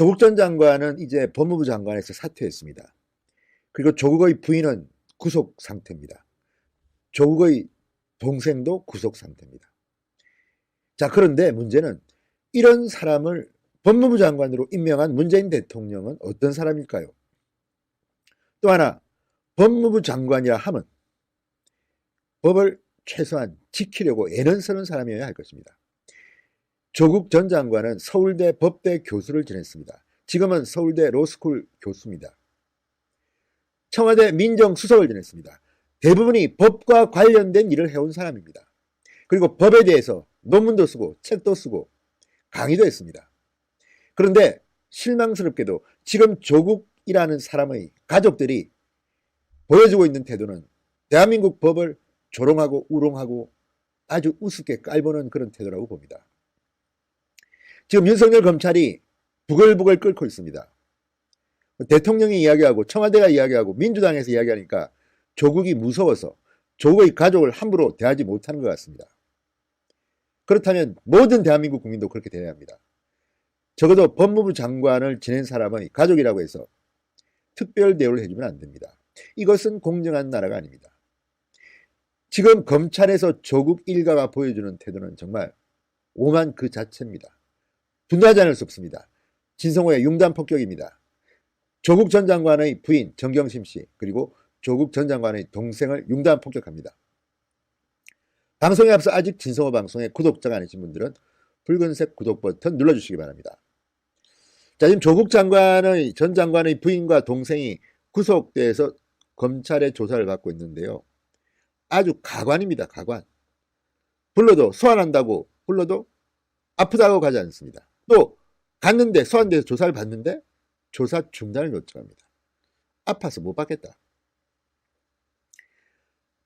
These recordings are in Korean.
조국 전 장관은 이제 법무부 장관에서 사퇴했습니다. 그리고 조국의 부인은 구속 상태입니다. 조국의 동생도 구속 상태입니다. 자, 그런데 문제는 이런 사람을 법무부 장관으로 임명한 문재인 대통령은 어떤 사람일까요? 또 하나, 법무부 장관이라 하면 법을 최소한 지키려고 애는 쓰는 사람이어야 할 것입니다. 조국 전 장관은 서울대 법대 교수를 지냈습니다. 지금은 서울대 로스쿨 교수입니다. 청와대 민정수석을 지냈습니다. 대부분이 법과 관련된 일을 해온 사람입니다. 그리고 법에 대해서 논문도 쓰고 책도 쓰고 강의도 했습니다. 그런데 실망스럽게도 지금 조국이라는 사람의 가족들이 보여주고 있는 태도는 대한민국 법을 조롱하고 우롱하고 아주 우습게 깔보는 그런 태도라고 봅니다. 지금 윤석열 검찰이 부글부글 끓고 있습니다. 대통령이 이야기하고 청와대가 이야기하고 민주당에서 이야기하니까 조국이 무서워서 조국의 가족을 함부로 대하지 못하는 것 같습니다. 그렇다면 모든 대한민국 국민도 그렇게 대해야 합니다. 적어도 법무부 장관을 지낸 사람의 가족이라고 해서 특별 대우를 해주면 안 됩니다. 이것은 공정한 나라가 아닙니다. 지금 검찰에서 조국 일가가 보여주는 태도는 정말 오만 그 자체입니다. 분노하지 않을 수 없습니다. 진성호의 융단 폭격입니다. 조국 전 장관의 부인 정경심 씨 그리고 조국 전 장관의 동생을 융단 폭격합니다. 방송에 앞서 아직 진성호 방송에 구독자가 아니신 분들은 붉은색 구독 버튼 눌러주시기 바랍니다. 자, 지금 조국 전 장관의 부인과 동생이 구속돼서 검찰의 조사를 받고 있는데요. 아주 가관입니다. 가관. 불러도 소환한다고 불러도 아프다고 가지 않습니다. 또 갔는데 소환돼서 조사를 받는데 조사 중단을 요청합니다. 아파서 못 받겠다.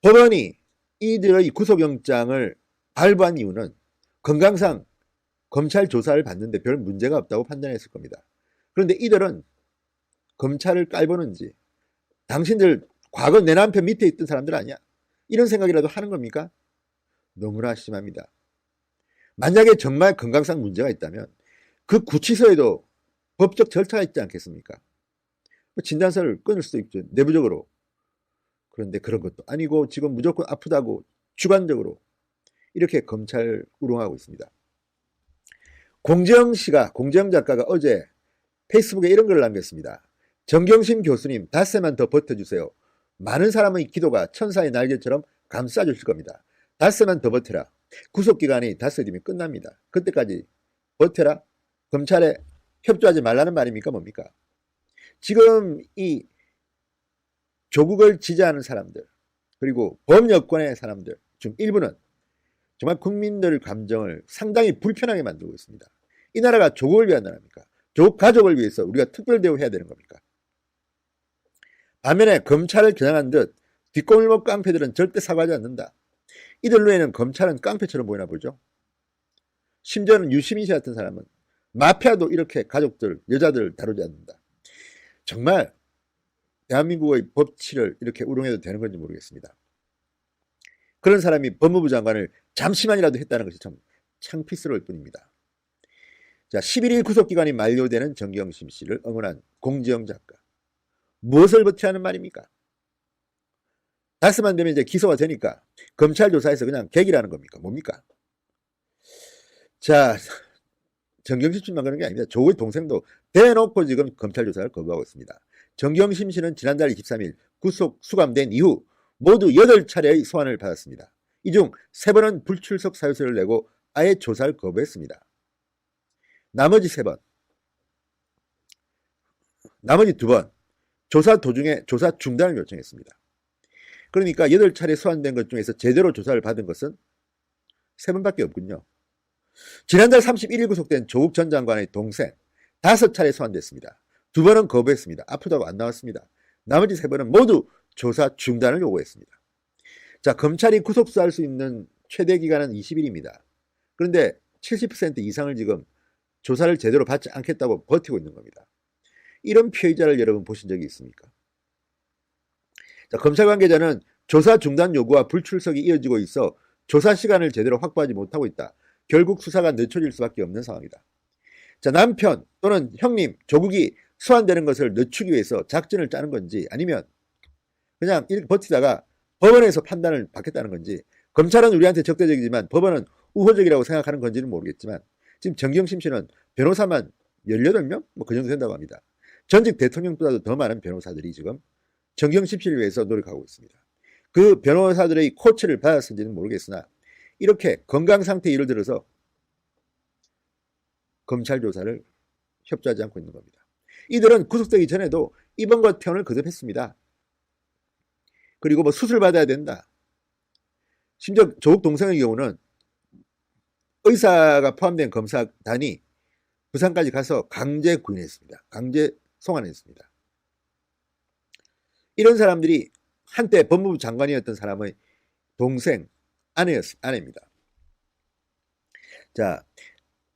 법원이 이들의 구속영장을 발부한 이유는 건강상 검찰 조사를 받는데 별 문제가 없다고 판단했을 겁니다. 그런데 이들은 검찰을 깔보는지 당신들 과거 내 남편 밑에 있던 사람들 아니야? 이런 생각이라도 하는 겁니까? 너무나 심합니다. 만약에 정말 건강상 문제가 있다면 그 구치소에도 법적 절차가 있지 않겠습니까? 진단서를 끊을 수도 있죠. 내부적으로. 그런데 그런 것도 아니고 지금 무조건 아프다고 주관적으로 이렇게 검찰 우롱하고 있습니다. 공정 작가가 어제 페이스북에 이런 글을 남겼습니다. 정경심 교수님 닷새만 더 버텨주세요. 많은 사람의 기도가 천사의 날개처럼 감싸주실 겁니다. 닷새만 더 버텨라. 구속기간이 닷새 뒤면 끝납니다. 그때까지 버텨라. 검찰에 협조하지 말라는 말입니까? 뭡니까? 지금 이 조국을 지지하는 사람들 그리고 범여권의 사람들 중 일부는 정말 국민들 감정을 상당히 불편하게 만들고 있습니다. 이 나라가 조국을 위한 나라입니까? 조국 가족을 위해서 우리가 특별 대우해야 되는 겁니까? 반면에 검찰을 겨냥한 듯 뒷골목 깡패들은 절대 사과하지 않는다. 이들 외에는 검찰은 깡패처럼 보이나 보죠. 심지어는 유시민 씨 같은 사람은 마피아도 이렇게 가족들, 여자들 다루지 않는다. 정말 대한민국의 법치를 이렇게 우롱해도 되는 건지 모르겠습니다. 그런 사람이 법무부 장관을 잠시만이라도 했다는 것이 참 창피스러울 뿐입니다. 자, 11일 구속기간이 만료되는 정경심 씨를 응원한 공지영 작가. 무엇을 버티라는 말입니까? 닷새만 되면 이제 기소가 되니까 검찰 조사에서 그냥 객이라는 겁니까? 뭡니까? 자, 정경심 씨만 그런 게 아닙니다. 조국의 동생도 대놓고 지금 검찰 조사를 거부하고 있습니다. 정경심 씨는 지난달 23일 구속 수감된 이후 모두 8차례의 소환을 받았습니다. 이 중 3번은 불출석 사유서를 내고 아예 조사를 거부했습니다. 나머지 2번, 나머지 2번 조사 도중에 조사 중단을 요청했습니다. 그러니까 8차례 소환된 것 중에서 제대로 조사를 받은 것은 3번밖에 없군요. 지난달 31일 구속된 조국 전 장관의 동생 5차례 소환됐습니다. 2번은 거부했습니다. 아프다고 안 나왔습니다. 나머지 3번은 모두 조사 중단을 요구했습니다. 자, 검찰이 구속수사할 수 있는 최대 기간은 20일입니다. 그런데 70% 이상을 지금 조사를 제대로 받지 않겠다고 버티고 있는 겁니다. 이런 피해자를 여러분 보신 적이 있습니까? 자, 검찰 관계자는 조사 중단 요구와 불출석이 이어지고 있어 조사 시간을 제대로 확보하지 못하고 있다. 결국 수사가 늦춰질 수밖에 없는 상황이다. 자, 남편 또는 형님, 조국이 소환되는 것을 늦추기 위해서 작전을 짜는 건지 아니면 그냥 이렇게 버티다가 법원에서 판단을 받겠다는 건지, 검찰은 우리한테 적대적이지만 법원은 우호적이라고 생각하는 건지는 모르겠지만 지금 정경심 씨는 변호사만 18명? 뭐 그 정도 된다고 합니다. 전직 대통령보다도 더 많은 변호사들이 지금 정경심 씨를 위해서 노력하고 있습니다. 그 변호사들의 코치를 받았는지는 모르겠으나 이렇게 건강 상태 예를 들어서 검찰 조사를 협조하지 않고 있는 겁니다. 이들은 구속되기 전에도 입원과 퇴원을 거듭했습니다. 그리고 뭐 수술 받아야 된다. 심지어 조국 동생의 경우는 의사가 포함된 검사단이 부산까지 가서 강제 구인했습니다. 강제 송환했습니다. 이런 사람들이 한때 법무부 장관이었던 사람의 동생, 아내입니다. 자,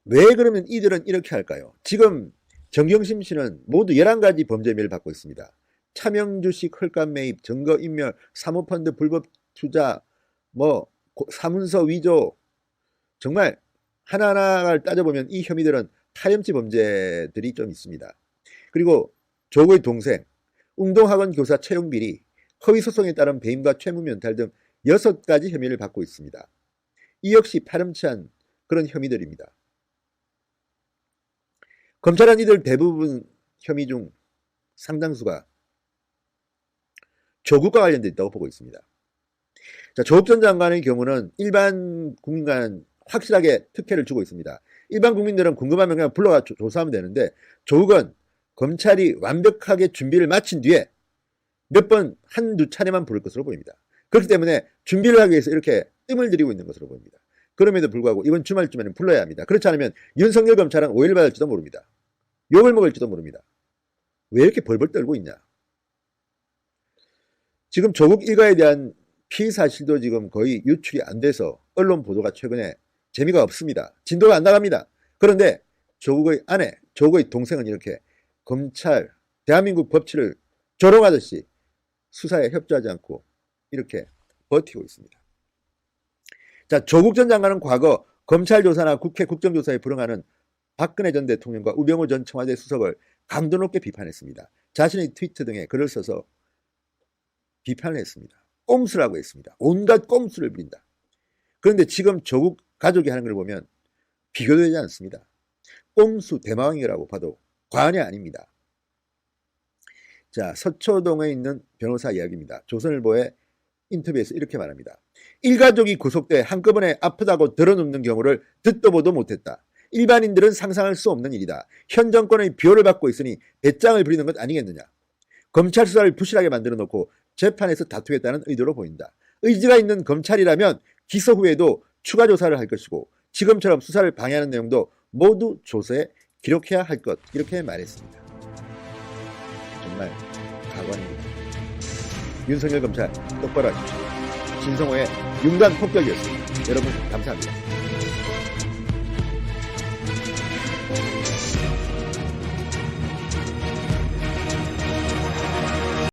왜 그러면 이들은 이렇게 할까요? 지금 정경심 씨는 모두 11가지 범죄 혐의를 받고 있습니다. 차명주식 헐값 매입, 증거인멸, 사모펀드 불법 투자, 뭐 사문서 위조, 정말 하나하나를 따져보면 이 혐의들은 파렴치 범죄들이 좀 있습니다. 그리고 조국의 동생, 웅동학원 교사 채용 비리, 허위소송에 따른 배임과 채무면탈 등 6가지 혐의를 받고 있습니다. 이 역시 파렴치한 그런 혐의들입니다. 검찰은 이들 대부분 혐의 중 상당수가 조국과 관련되어 있다고 보고 있습니다. 자, 조국 전 장관의 경우는 일반 국민과는 확실하게 특혜를 주고 있습니다. 일반 국민들은 궁금하면 그냥 불러가 조사하면 되는데 조국은 검찰이 완벽하게 준비를 마친 뒤에 몇 번, 한두 차례만 부를 것으로 보입니다. 그렇기 때문에 준비를 하기 위해서 이렇게 뜸을 들이고 있는 것으로 보입니다. 그럼에도 불구하고 이번 주말쯤에는 불러야 합니다. 그렇지 않으면 윤석열 검찰은 오해를 받을지도 모릅니다. 욕을 먹을지도 모릅니다. 왜 이렇게 벌벌 떨고 있냐? 지금 조국 일가에 대한 피의 사실도 지금 거의 유출이 안 돼서 언론 보도가 최근에 재미가 없습니다. 진도가 안 나갑니다. 그런데 조국의 아내, 조국의 동생은 이렇게 검찰, 대한민국 법치를 조롱하듯이 수사에 협조하지 않고 이렇게 버티고 있습니다. 자, 조국 전 장관은 과거 검찰 조사나 국회 국정조사에 불응하는 박근혜 전 대통령과 우병우 전 청와대 수석을 강도 높게 비판했습니다. 자신의 트위터 등에 글을 써서 비판을 했습니다. 꼼수라고 했습니다. 온갖 꼼수를 부린다. 그런데 지금 조국 가족이 하는 걸 보면 비교되지 않습니다. 꼼수 대마왕이라고 봐도 과언이 아닙니다. 자, 서초동에 있는 변호사 이야기입니다. 조선일보의 인터뷰에서 이렇게 말합니다. 일가족이 구속돼 한꺼번에 아프다고 드러눕는 경우를 듣도 보도 못했다. 일반인들은 상상할 수 없는 일이다. 현 정권의 비호를 받고 있으니 배짱을 부리는 것 아니겠느냐. 검찰 수사를 부실하게 만들어 놓고 재판에서 다투겠다는 의도로 보인다. 의지가 있는 검찰이라면 기소 후에도 추가 조사를 할 것이고 지금처럼 수사를 방해하는 내용도 모두 조서에 기록해야 할 것, 이렇게 말했습니다. 정말 가관입니다. 윤석열 검찰 똑바로 하십시오. 진성호의 융단 폭격이었습니다. 여러분 감사합니다.